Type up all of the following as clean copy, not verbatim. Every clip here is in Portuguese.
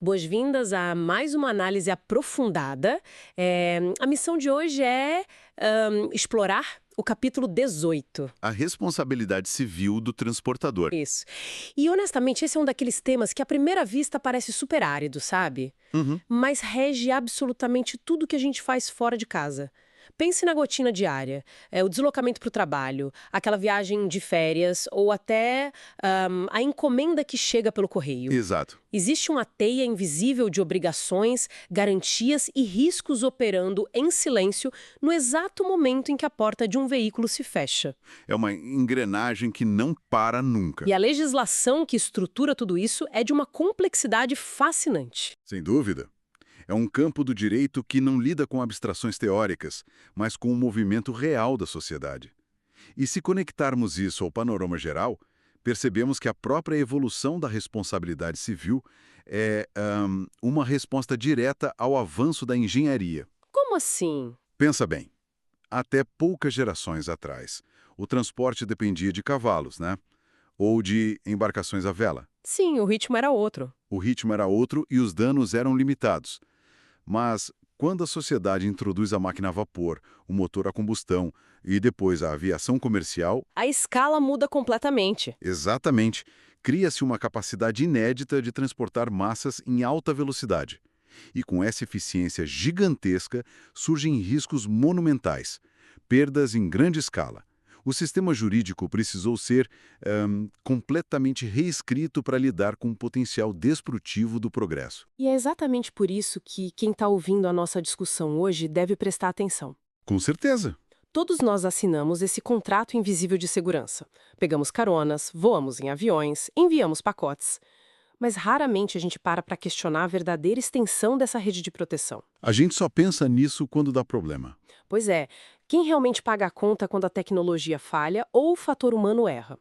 Boas-vindas a mais uma análise aprofundada. A missão de hoje é explorar o capítulo 18. A responsabilidade civil do transportador. Isso. E, honestamente, esse é um daqueles temas que, à primeira vista, parece super árido, sabe? Uhum. Mas rege absolutamente tudo que a gente faz fora de casa. Pense na rotina diária, o deslocamento para o trabalho, aquela viagem de férias ou até a encomenda que chega pelo correio. Exato. Existe uma teia invisível de obrigações, garantias e riscos operando em silêncio no exato momento em que a porta de um veículo se fecha. É uma engrenagem que não para nunca. E a legislação que estrutura tudo isso é de uma complexidade fascinante. Sem dúvida. É um campo do direito que não lida com abstrações teóricas, mas com o movimento real da sociedade. E se conectarmos isso ao panorama geral, percebemos que a própria evolução da responsabilidade civil é uma resposta direta ao avanço da engenharia. Como assim? Pensa bem, até poucas gerações atrás, o transporte dependia de cavalos, né? Ou de embarcações à vela. Sim, o ritmo era outro. O ritmo era outro e os danos eram limitados. Mas, quando a sociedade introduz a máquina a vapor, o motor a combustão e depois a aviação comercial, A escala muda completamente. exatamente, cria-se uma capacidade inédita de transportar massas em alta velocidade. E com essa eficiência gigantesca, surgem riscos monumentais, perdas em grande escala. O sistema jurídico precisou ser completamente reescrito para lidar com o potencial destrutivo do progresso. E é exatamente por isso que quem está ouvindo a nossa discussão hoje deve prestar atenção. Com certeza. Todos nós assinamos esse contrato invisível de segurança. Pegamos caronas, voamos em aviões, enviamos pacotes. Mas raramente a gente para questionar a verdadeira extensão dessa rede de proteção. A gente só pensa nisso quando dá problema. Pois é, quem realmente paga a conta quando a tecnologia falha ou o fator humano erra?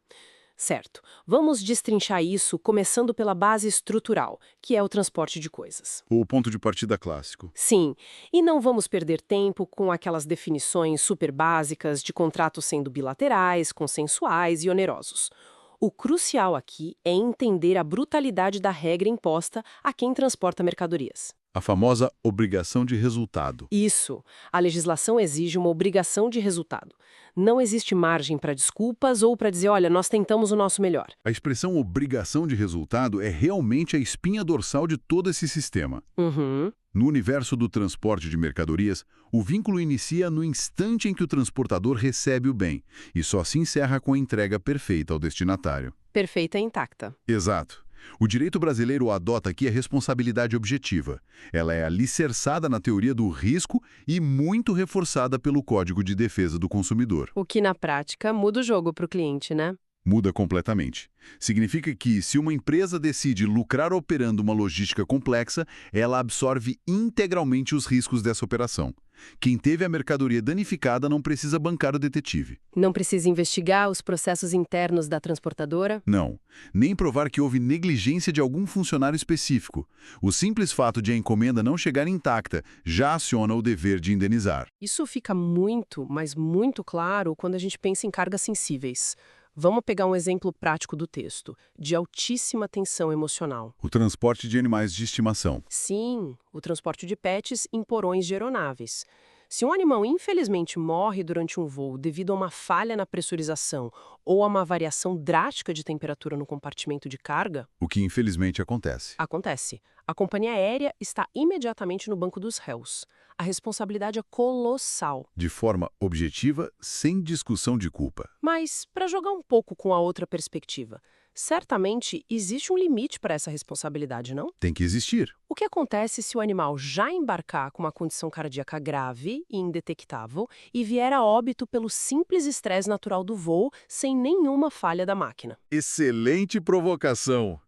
Certo, vamos destrinchar isso começando pela base estrutural, que é o transporte de coisas. O ponto de partida clássico. Sim, e não vamos perder tempo com aquelas definições super básicas de contratos sendo bilaterais, consensuais e onerosos. O crucial aqui é entender a brutalidade da regra imposta a quem transporta mercadorias. A famosa obrigação de resultado. Isso. A legislação exige uma obrigação de resultado. Não existe margem para desculpas ou para dizer, olha, nós tentamos o nosso melhor. A expressão obrigação de resultado é realmente a espinha dorsal de todo esse sistema. Uhum. No universo do transporte de mercadorias, o vínculo inicia no instante em que o transportador recebe o bem e só se encerra com a entrega perfeita ao destinatário. Perfeita e intacta. Exato. O direito brasileiro adota aqui a responsabilidade objetiva. Ela é alicerçada na teoria do risco e muito reforçada pelo Código de Defesa do Consumidor. O que, na prática, muda o jogo para o cliente, né? Muda completamente. Significa que, se uma empresa decide lucrar operando uma logística complexa, ela absorve integralmente os riscos dessa operação. Quem teve a mercadoria danificada não precisa bancar o detetive. Não precisa investigar os processos internos da transportadora? Não. Nem provar que houve negligência de algum funcionário específico. O simples fato de a encomenda não chegar intacta já aciona o dever de indenizar. Isso fica muito, mas muito claro quando a gente pensa em cargas sensíveis. Vamos pegar um exemplo prático do texto, de altíssima tensão emocional. O transporte de animais de estimação. Sim, o transporte de pets em porões de aeronaves. Se um animal infelizmente morre durante um voo devido a uma falha na pressurização ou a uma variação drástica de temperatura no compartimento de carga, O que infelizmente acontece. acontece. A companhia aérea está imediatamente no banco dos réus. A responsabilidade é colossal. De forma objetiva, sem discussão de culpa. Mas, para jogar um pouco com a outra perspectiva, certamente existe um limite para essa responsabilidade, não? Tem que existir. O que acontece se o animal já embarcar com uma condição cardíaca grave e indetectável e vier a óbito pelo simples estresse natural do voo sem nenhuma falha da máquina? Excelente provocação!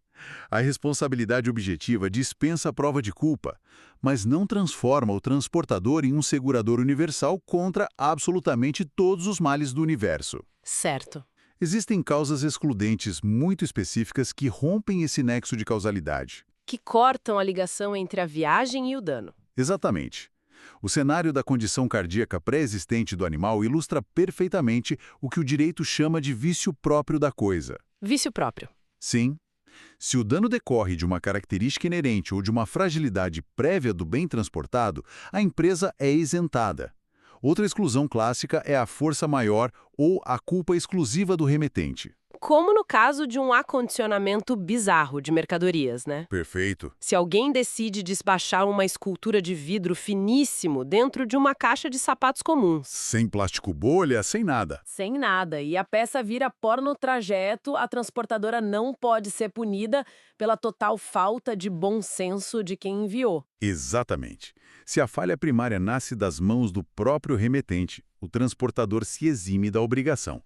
A responsabilidade objetiva dispensa a prova de culpa, mas não transforma o transportador em um segurador universal contra absolutamente todos os males do universo. Certo. Existem causas excludentes muito específicas que rompem esse nexo de causalidade. Que cortam a ligação entre a viagem e o dano. Exatamente. O cenário da condição cardíaca pré-existente do animal ilustra perfeitamente o que o direito chama de vício próprio da coisa. Vício próprio. Sim, Se o dano decorre de uma característica inerente ou de uma fragilidade prévia do bem transportado, a empresa é isentada. Outra exclusão clássica é a força maior ou a culpa exclusiva do remetente. Como no caso de um acondicionamento bizarro de mercadorias, né? Perfeito. Se alguém decide despachar uma escultura de vidro finíssimo dentro de uma caixa de sapatos comuns. Sem plástico bolha, sem nada. Sem nada, e a peça vira pó no trajeto, a transportadora não pode ser punida pela total falta de bom senso de quem enviou. Exatamente. Se a falha primária nasce das mãos do próprio remetente, o transportador se exime da obrigação.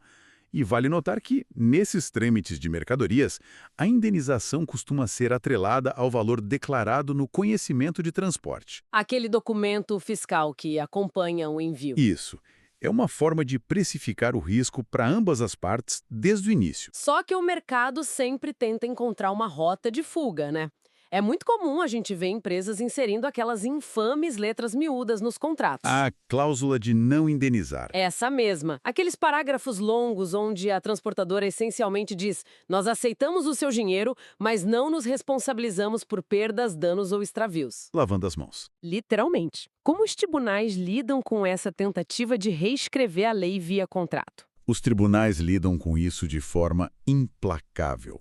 E vale notar que, nesses trâmites de mercadorias, a indenização costuma ser atrelada ao valor declarado no conhecimento de transporte. Aquele documento fiscal que acompanha o envio. Isso. É uma forma de precificar o risco para ambas as partes desde o início. Só que o mercado sempre tenta encontrar uma rota de fuga, né? É muito comum a gente ver empresas inserindo aquelas infames letras miúdas nos contratos. A cláusula de não indenizar. Essa mesma. Aqueles parágrafos longos onde a transportadora essencialmente diz: nós aceitamos o seu dinheiro, mas não nos responsabilizamos por perdas, danos ou extravios. Lavando as mãos. Literalmente. Como os tribunais lidam com essa tentativa de reescrever a lei via contrato? Os tribunais lidam com isso de forma implacável.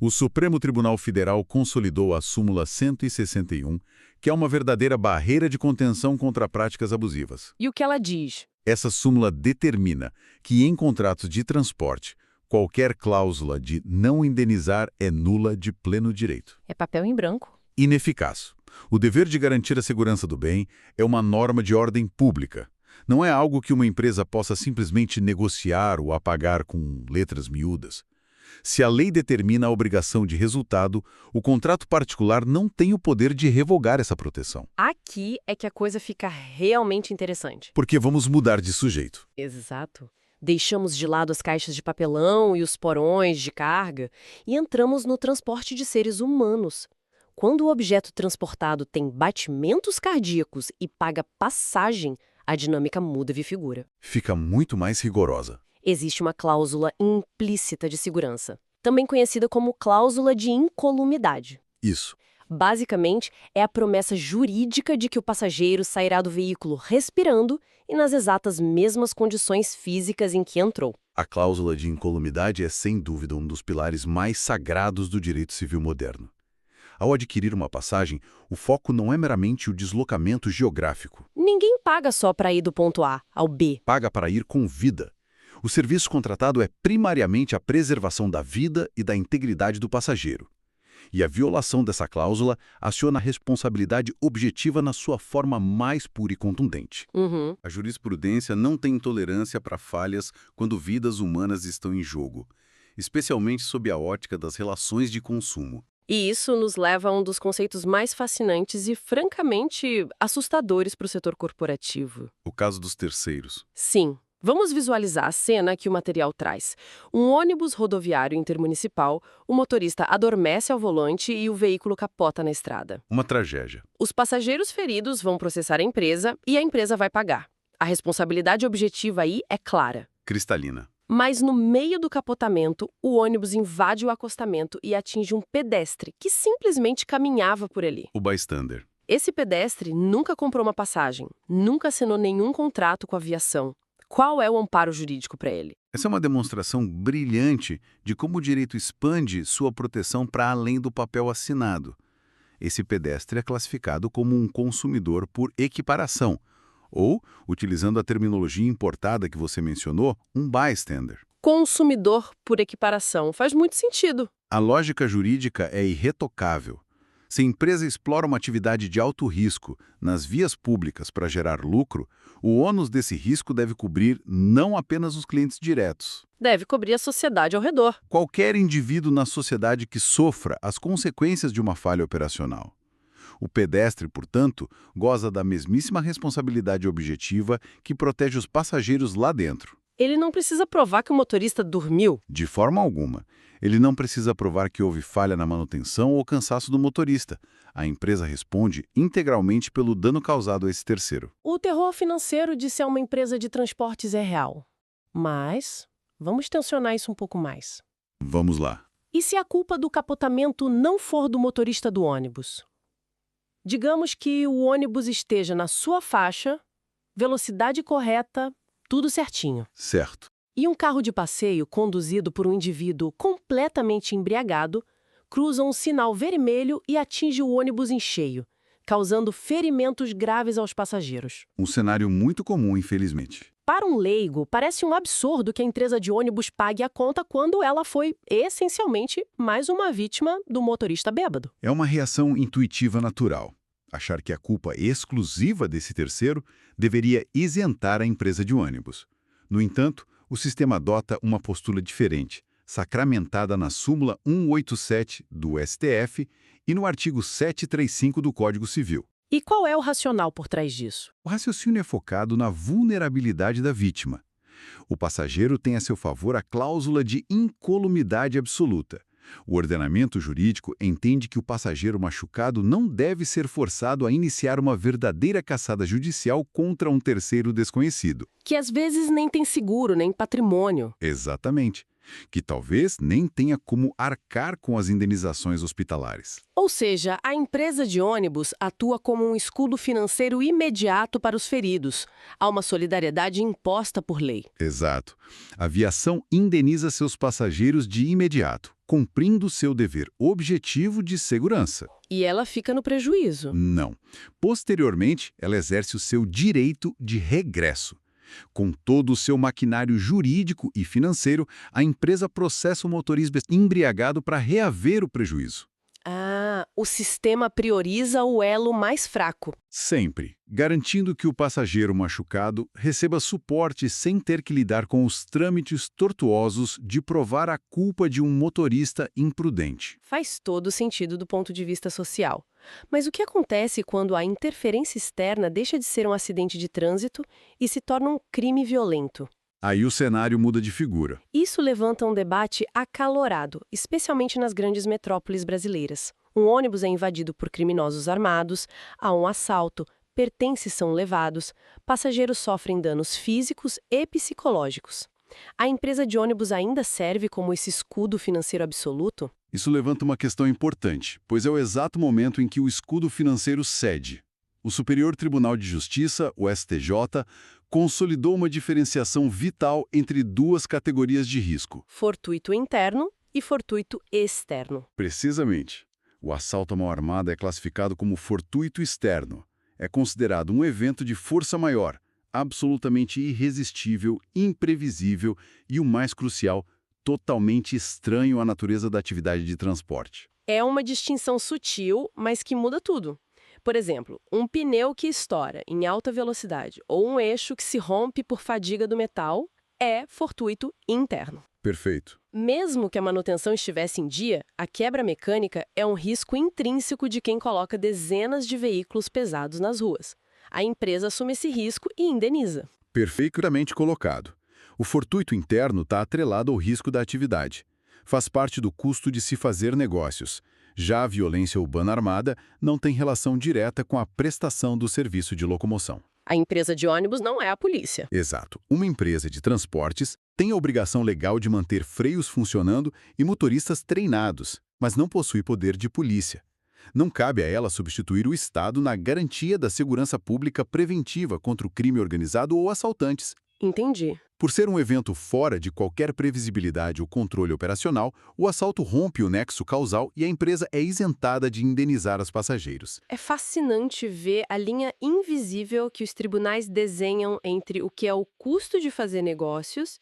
O Supremo Tribunal Federal consolidou a súmula 161, que é uma verdadeira barreira de contenção contra práticas abusivas. E o que ela diz? Essa súmula determina que, em contratos de transporte, qualquer cláusula de não indenizar é nula de pleno direito. É papel em branco. Ineficaz. O dever de garantir a segurança do bem é uma norma de ordem pública. Não é algo que uma empresa possa simplesmente negociar ou apagar com letras miúdas. Se a lei determina a obrigação de resultado, o contrato particular não tem o poder de revogar essa proteção. Aqui é que a coisa fica realmente interessante. Porque vamos mudar de sujeito. Exato. Deixamos de lado as caixas de papelão e os porões de carga e entramos no transporte de seres humanos. Quando o objeto transportado tem batimentos cardíacos e paga passagem, a dinâmica muda de figura. Fica muito mais rigorosa. Existe uma cláusula implícita de segurança, também conhecida como cláusula de incolumidade. Isso. Basicamente, é a promessa jurídica de que o passageiro sairá do veículo respirando e nas exatas mesmas condições físicas em que entrou. A cláusula de incolumidade é, sem dúvida, um dos pilares mais sagrados do direito civil moderno. Ao adquirir uma passagem, o foco não é meramente o deslocamento geográfico. Ninguém paga só para ir do ponto A ao B. Paga para ir com vida. O serviço contratado é primariamente a preservação da vida e da integridade do passageiro. E a violação dessa cláusula aciona a responsabilidade objetiva na sua forma mais pura e contundente. A jurisprudência não tem tolerância para falhas quando vidas humanas estão em jogo, especialmente sob a ótica das relações de consumo. E isso nos leva a um dos conceitos mais fascinantes e, francamente, assustadores para o setor corporativo. O caso dos terceiros. Sim. Vamos visualizar a cena que o material traz. Um ônibus rodoviário intermunicipal, o motorista adormece ao volante e o veículo capota na estrada. Uma tragédia. Os passageiros feridos vão processar a empresa e a empresa vai pagar. A responsabilidade objetiva aí é clara. Cristalina. Mas no meio do capotamento, o ônibus invade o acostamento e atinge um pedestre que simplesmente caminhava por ali. O bystander. Esse pedestre nunca comprou uma passagem, nunca assinou nenhum contrato com a aviação. Qual é o amparo jurídico para ele? Essa é uma demonstração brilhante de como o direito expande sua proteção para além do papel assinado. Esse pedestre é classificado como um consumidor por equiparação, ou, utilizando a terminologia importada que você mencionou, um bystander. Consumidor por equiparação. Faz muito sentido. A lógica jurídica é irretocável. Se a empresa explora uma atividade de alto risco nas vias públicas para gerar lucro, o ônus desse risco deve cobrir não apenas os clientes diretos. Deve cobrir a sociedade ao redor. Qualquer indivíduo na sociedade que sofra as consequências de uma falha operacional. O pedestre, portanto, goza da mesmíssima responsabilidade objetiva que protege os passageiros lá dentro. Ele não precisa provar que o motorista dormiu. De forma alguma. Ele não precisa provar que houve falha na manutenção ou cansaço do motorista. A empresa responde integralmente pelo dano causado a esse terceiro. O terror financeiro de ser uma empresa de transportes é real. Mas vamos tensionar isso um pouco mais. Vamos lá. E se a culpa do capotamento não for do motorista do ônibus? Digamos que o ônibus esteja na sua faixa, velocidade correta, tudo certinho. Certo. E um carro de passeio conduzido por um indivíduo completamente embriagado cruza um sinal vermelho e atinge o ônibus em cheio, causando ferimentos graves aos passageiros. Um cenário muito comum, infelizmente. Para um leigo, parece um absurdo que a empresa de ônibus pague a conta quando ela foi, essencialmente, mais uma vítima do motorista bêbado. É uma reação intuitiva natural. Achar que a culpa exclusiva desse terceiro deveria isentar a empresa de ônibus. No entanto, o sistema adota uma postura diferente, sacramentada na súmula 187 do STF e no artigo 735 do Código Civil. E qual é o racional por trás disso? O raciocínio é focado na vulnerabilidade da vítima. O passageiro tem a seu favor a cláusula de incolumidade absoluta. O ordenamento jurídico entende que o passageiro machucado não deve ser forçado a iniciar uma verdadeira caçada judicial contra um terceiro desconhecido. Que às vezes nem tem seguro, nem patrimônio. Exatamente. Que talvez nem tenha como arcar com as indenizações hospitalares. Ou seja, a empresa de ônibus atua como um escudo financeiro imediato para os feridos. Há uma solidariedade imposta por lei. Exato. A aviação indeniza seus passageiros de imediato, cumprindo seu dever objetivo de segurança. E ela fica no prejuízo. Não. Posteriormente, ela exerce o seu direito de regresso. Com todo o seu maquinário jurídico e financeiro, a empresa processa o motorista embriagado para reaver o prejuízo. Ah, o sistema prioriza o elo mais fraco. Sempre, garantindo que o passageiro machucado receba suporte sem ter que lidar com os trâmites tortuosos de provar a culpa de um motorista imprudente. Faz todo sentido do ponto de vista social. Mas o que acontece quando a interferência externa deixa de ser um acidente de trânsito e se torna um crime violento? Aí o cenário muda de figura. Isso levanta um debate acalorado, especialmente nas grandes metrópoles brasileiras. Um ônibus é invadido por criminosos armados, há um assalto, pertences são levados, passageiros sofrem danos físicos e psicológicos. A empresa de ônibus ainda serve como esse escudo financeiro absoluto? Isso levanta uma questão importante, pois é o exato momento em que o escudo financeiro cede. O Superior Tribunal de Justiça, o STJ, consolidou uma diferenciação vital entre duas categorias de risco. Fortuito interno e fortuito externo. Precisamente. O assalto à mão armada é classificado como fortuito externo. É considerado um evento de força maior, absolutamente irresistível, imprevisível e, o mais crucial, totalmente estranho à natureza da atividade de transporte. É uma distinção sutil, mas que muda tudo. Por exemplo, um pneu que estoura em alta velocidade ou um eixo que se rompe por fadiga do metal é fortuito interno. Perfeito. Mesmo que a manutenção estivesse em dia, a quebra mecânica é um risco intrínseco de quem coloca dezenas de veículos pesados nas ruas. A empresa assume esse risco e indeniza. Perfeitamente colocado. O fortuito interno está atrelado ao risco da atividade. Faz parte do custo de se fazer negócios. Já a violência urbana armada não tem relação direta com a prestação do serviço de locomoção. A empresa de ônibus não é a polícia. Exato. Uma empresa de transportes tem a obrigação legal de manter freios funcionando e motoristas treinados, mas não possui poder de polícia. Não cabe a ela substituir o Estado na garantia da segurança pública preventiva contra o crime organizado ou assaltantes. Entendi. Por ser um evento fora de qualquer previsibilidade ou controle operacional, o assalto rompe o nexo causal e a empresa é isentada de indenizar os passageiros. É fascinante ver a linha invisível que os tribunais desenham entre o que é o custo de fazer negócios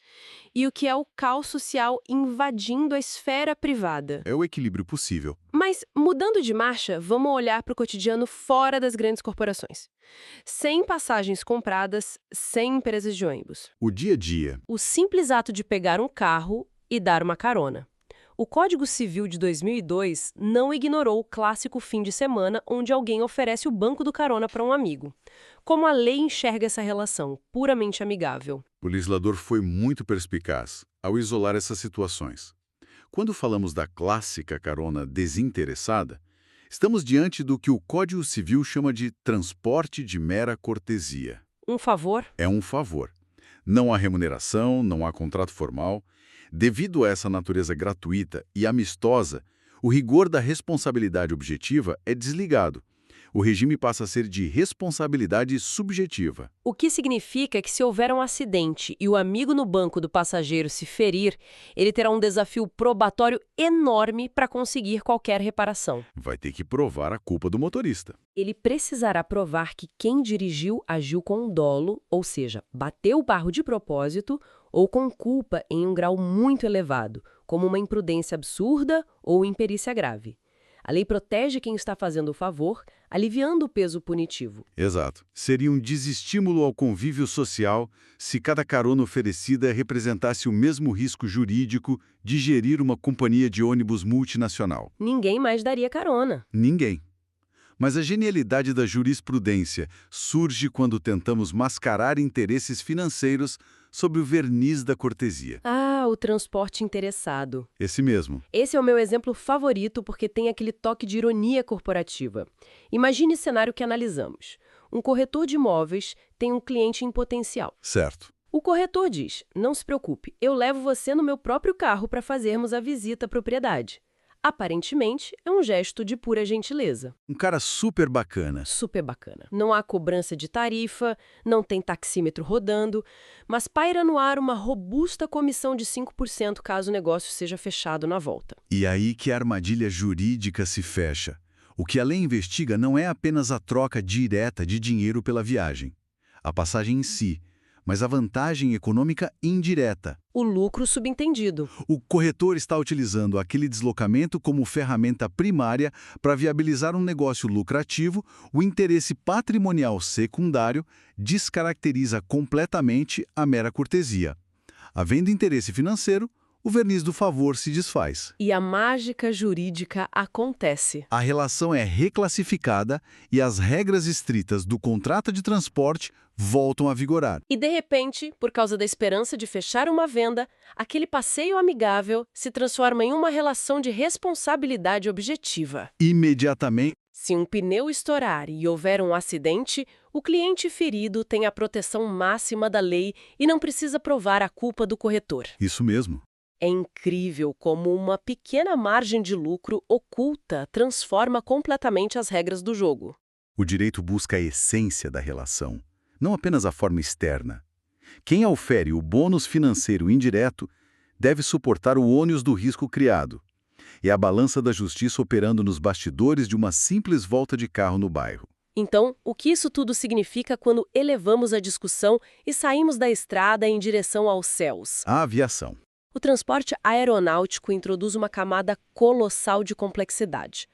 e o que é o caos social invadindo a esfera privada. É o equilíbrio possível. Mas, mudando de marcha, vamos olhar para o cotidiano fora das grandes corporações. Sem passagens compradas, sem empresas de ônibus. O dia a dia. O simples ato de pegar um carro e dar uma carona. O Código Civil de 2002 não ignorou o clássico fim de semana onde alguém oferece o banco do carona para um amigo. Como a lei enxerga essa relação, puramente amigável? O legislador foi muito perspicaz ao isolar essas situações. Quando falamos da clássica carona desinteressada, estamos diante do que o Código Civil chama de transporte de mera cortesia. Um favor? É um favor. Não há remuneração, não há contrato formal. Devido a essa natureza gratuita e amistosa, o rigor da responsabilidade objetiva é desligado. O regime passa a ser de responsabilidade subjetiva. O que significa que se houver um acidente e o amigo no banco do passageiro se ferir, ele terá um desafio probatório enorme para conseguir qualquer reparação. Vai ter que provar a culpa do motorista. Ele precisará provar que quem dirigiu agiu com dolo, ou seja, bateu o carro de propósito ou com culpa em um grau muito elevado, como uma imprudência absurda ou imperícia grave. A lei protege quem está fazendo o favor, aliviando o peso punitivo. Exato. Seria um desestímulo ao convívio social se cada carona oferecida representasse o mesmo risco jurídico de gerir uma companhia de ônibus multinacional. Ninguém mais daria carona. Ninguém. Mas a genialidade da jurisprudência surge quando tentamos mascarar interesses financeiros sob o verniz da cortesia. Ah, o transporte interessado. Esse mesmo. Esse é o meu exemplo favorito porque tem aquele toque de ironia corporativa. Imagine o cenário que analisamos. Um corretor de imóveis tem um cliente em potencial. Certo. O corretor diz, não se preocupe, eu levo você no meu próprio carro para fazermos a visita à propriedade. Aparentemente, é um gesto de pura gentileza. Um cara super bacana. Super bacana. Não há cobrança de tarifa, não tem taxímetro rodando, mas paira no ar uma robusta comissão de 5% caso o negócio seja fechado na volta. E aí que a armadilha jurídica se fecha. O que a lei investiga não é apenas a troca direta de dinheiro pela viagem, a passagem em si, mas a vantagem econômica indireta. O lucro subentendido. O corretor está utilizando aquele deslocamento como ferramenta primária para viabilizar um negócio lucrativo, o interesse patrimonial secundário descaracteriza completamente a mera cortesia. Havendo interesse financeiro, o verniz do favor se desfaz. E a mágica jurídica acontece. A relação é reclassificada e as regras estritas do contrato de transporte voltam a vigorar. E de repente, por causa da esperança de fechar uma venda, aquele passeio amigável se transforma em uma relação de responsabilidade objetiva. Imediatamente, Se um pneu estourar e houver um acidente, o cliente ferido tem a proteção máxima da lei e não precisa provar a culpa do corretor. isso mesmo. É incrível como uma pequena margem de lucro oculta transforma completamente as regras do jogo. O direito busca a essência da relação, não apenas a forma externa. Quem aufere o bônus financeiro indireto deve suportar o ônus do risco criado. É a balança da justiça operando nos bastidores de uma simples volta de carro no bairro. Então, o que isso tudo significa quando elevamos a discussão e saímos da estrada em direção aos céus? A aviação. O transporte aeronáutico introduz uma camada colossal de complexidade.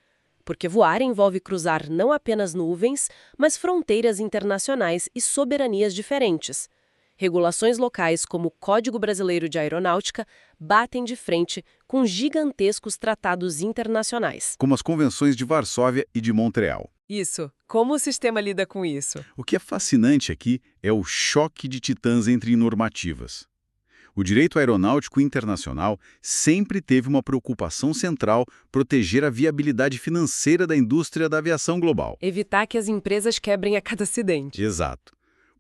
Porque voar envolve cruzar não apenas nuvens, mas fronteiras internacionais e soberanias diferentes. Regulações locais como o Código Brasileiro de Aeronáutica batem de frente com gigantescos tratados internacionais. Como as convenções de Varsóvia e de Montreal. Isso. Como o sistema lida com isso? O que é fascinante aqui é o choque de titãs entre normativas. O direito aeronáutico internacional sempre teve uma preocupação central: proteger a viabilidade financeira da indústria da aviação global. Evitar que as empresas quebrem a cada acidente. Exato.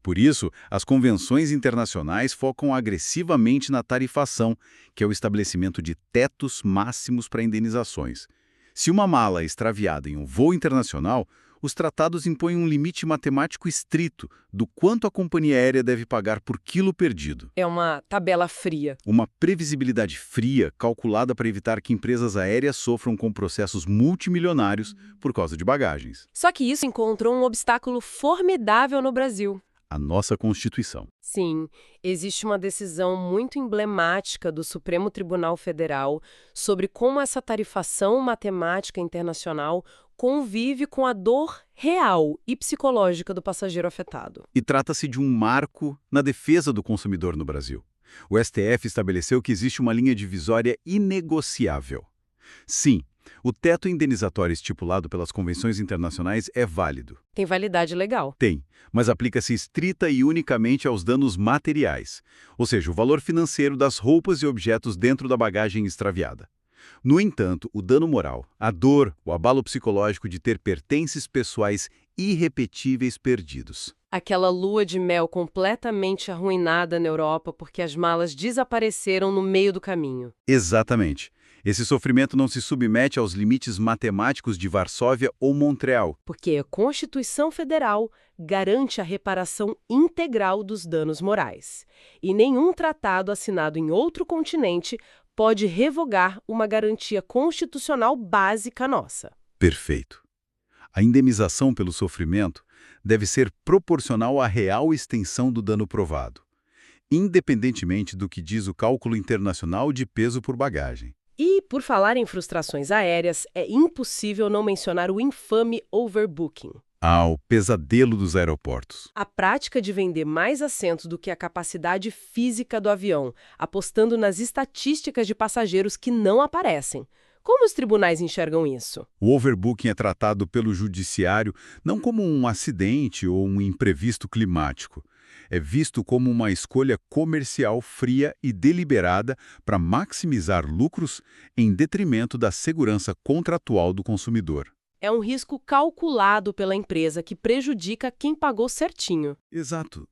Por isso, as convenções internacionais focam agressivamente na tarifação, que é o estabelecimento de tetos máximos para indenizações. Se uma mala é extraviada em um voo internacional, os tratados impõem um limite matemático estrito do quanto a companhia aérea deve pagar por quilo perdido. É uma tabela fria. Uma previsibilidade fria calculada para evitar que empresas aéreas sofram com processos multimilionários por causa de bagagens. Só que isso encontrou um obstáculo formidável no Brasil. A nossa Constituição. Sim, existe uma decisão muito emblemática do Supremo Tribunal Federal sobre como essa tarifação matemática internacional convive com a dor real e psicológica do passageiro afetado. E trata-se de um marco na defesa do consumidor no Brasil. O STF estabeleceu que existe uma linha divisória inegociável. Sim, o teto indenizatório estipulado pelas convenções internacionais é válido. Tem validade legal. Tem, mas aplica-se estrita e unicamente aos danos materiais, ou seja, o valor financeiro das roupas e objetos dentro da bagagem extraviada. No entanto, o dano moral, a dor, o abalo psicológico de ter pertences pessoais irrepetíveis perdidos. Aquela lua de mel completamente arruinada na Europa porque as malas desapareceram no meio do caminho. Exatamente. Esse sofrimento não se submete aos limites matemáticos de Varsóvia ou Montreal. Porque a Constituição Federal garante a reparação integral dos danos morais. E nenhum tratado assinado em outro continente pode revogar uma garantia constitucional básica nossa. Perfeito. A indenização pelo sofrimento deve ser proporcional à real extensão do dano provado, independentemente do que diz o cálculo internacional de peso por bagagem. E, por falar em frustrações aéreas, é impossível não mencionar o infame overbooking. O pesadelo dos aeroportos. A prática de vender mais assentos do que a capacidade física do avião, apostando nas estatísticas de passageiros que não aparecem. Como os tribunais enxergam isso? O overbooking é tratado pelo judiciário não como um acidente ou um imprevisto climático. É visto como uma escolha comercial fria e deliberada para maximizar lucros em detrimento da segurança contratual do consumidor. É um risco calculado pela empresa que prejudica quem pagou certinho. Exato.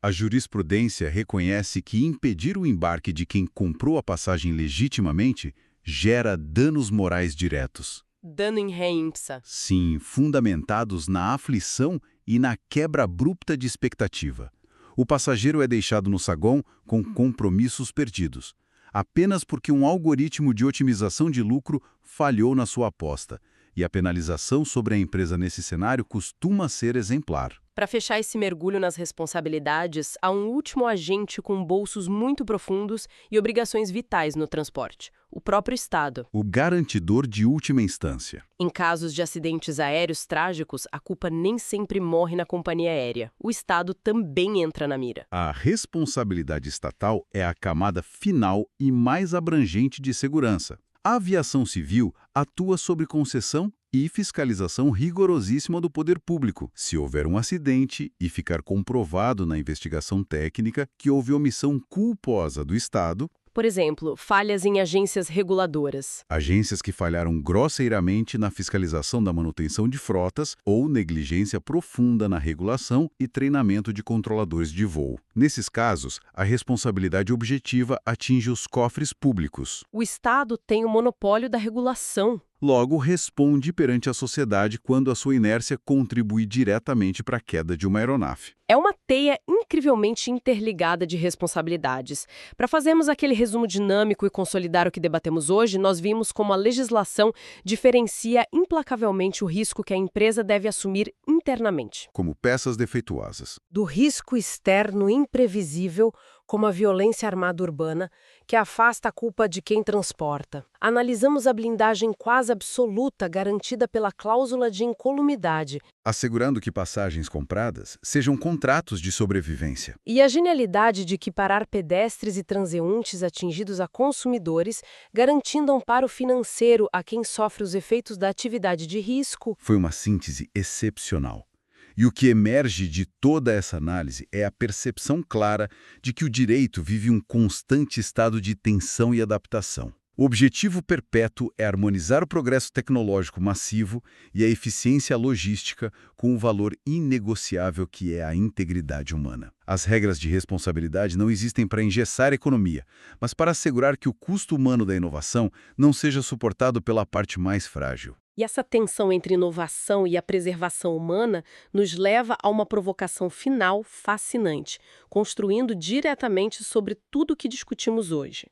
A jurisprudência reconhece que impedir o embarque de quem comprou a passagem legitimamente gera danos morais diretos. Dano em ré ipsa. Sim, fundamentados na aflição e na quebra abrupta de expectativa. O passageiro é deixado no saguão com compromissos perdidos, apenas porque um algoritmo de otimização de lucro falhou na sua aposta, e a penalização sobre a empresa nesse cenário costuma ser exemplar. Para fechar esse mergulho nas responsabilidades, há um último agente com bolsos muito profundos e obrigações vitais no transporte: o próprio Estado. O garantidor de última instância. Em casos de acidentes aéreos trágicos, a culpa nem sempre morre na companhia aérea. O Estado também entra na mira. A responsabilidade estatal é a camada final e mais abrangente de segurança. A aviação civil atua sob concessão e fiscalização rigorosíssima do poder público. Se houver um acidente e ficar comprovado na investigação técnica que houve omissão culposa do Estado, Por exemplo, falhas em agências reguladoras. agências que falharam grosseiramente na fiscalização da manutenção de frotas ou negligência profunda na regulação e treinamento de controladores de voo. Nesses casos, a responsabilidade objetiva atinge os cofres públicos. O Estado tem o monopólio da regulação. Logo, responde perante a sociedade quando a sua inércia contribui diretamente para a queda de uma aeronave. É uma teia incrivelmente interligada de responsabilidades. Para fazermos aquele resumo dinâmico e consolidar o que debatemos hoje, nós vimos como a legislação diferencia implacavelmente o risco que a empresa deve assumir internamente. Como peças defeituosas. Do risco externo imprevisível, como a violência armada urbana, que afasta a culpa de quem transporta. Analisamos a blindagem quase absoluta garantida pela cláusula de incolumidade Assegurando que passagens compradas sejam contratos de sobrevivência. e a genialidade de equiparar pedestres e transeuntes atingidos a consumidores, garantindo amparo financeiro a quem sofre os efeitos da atividade de risco. Foi uma síntese excepcional. E o que emerge de toda essa análise é a percepção clara de que o direito vive um constante estado de tensão e adaptação. O objetivo perpétuo é harmonizar o progresso tecnológico massivo e a eficiência logística com o valor inegociável que é a integridade humana. As regras de responsabilidade não existem para engessar a economia, mas para assegurar que o custo humano da inovação não seja suportado pela parte mais frágil. E essa tensão entre inovação e a preservação humana nos leva a uma provocação final fascinante, construindo diretamente sobre tudo o que discutimos hoje.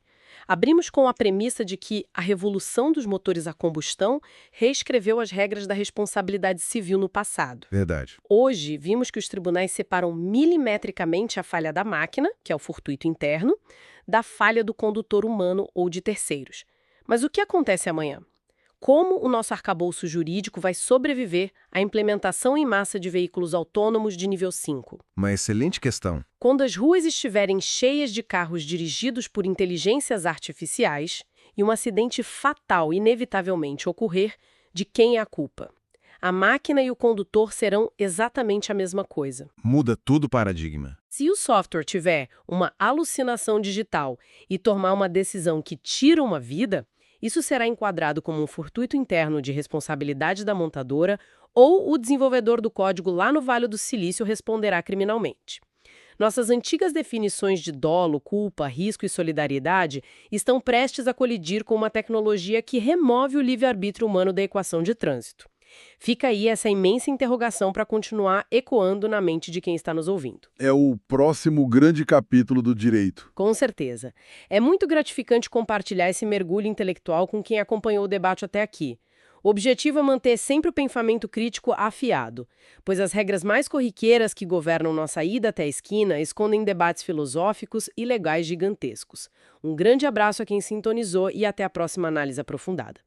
Abrimos com a premissa de que a revolução dos motores a combustão reescreveu as regras da responsabilidade civil no passado. Verdade. Hoje, vimos que os tribunais separam milimetricamente a falha da máquina, que é o fortuito interno, da falha do condutor humano ou de terceiros. Mas o que acontece amanhã? Como o nosso arcabouço jurídico vai sobreviver à implementação em massa de veículos autônomos de nível 5? Uma excelente questão. Quando as ruas estiverem cheias de carros dirigidos por inteligências artificiais e um acidente fatal inevitavelmente ocorrer, de quem é a culpa? A máquina e o condutor serão exatamente a mesma coisa. Muda tudo o paradigma. Se o software tiver uma alucinação digital e tomar uma decisão que tira uma vida, Isso será enquadrado como um fortuito interno de responsabilidade da montadora ou o desenvolvedor do código lá no Vale do Silício responderá criminalmente. Nossas antigas definições de dolo, culpa, risco e solidariedade estão prestes a colidir com uma tecnologia que remove o livre-arbítrio humano da equação de trânsito. Fica aí essa imensa interrogação para continuar ecoando na mente de quem está nos ouvindo. É o próximo grande capítulo do direito. Com certeza. É muito gratificante compartilhar esse mergulho intelectual com quem acompanhou o debate até aqui. O objetivo é manter sempre o pensamento crítico afiado, pois as regras mais corriqueiras que governam nossa ida até a esquina escondem debates filosóficos e legais gigantescos. Um grande abraço a quem sintonizou e até a próxima análise aprofundada.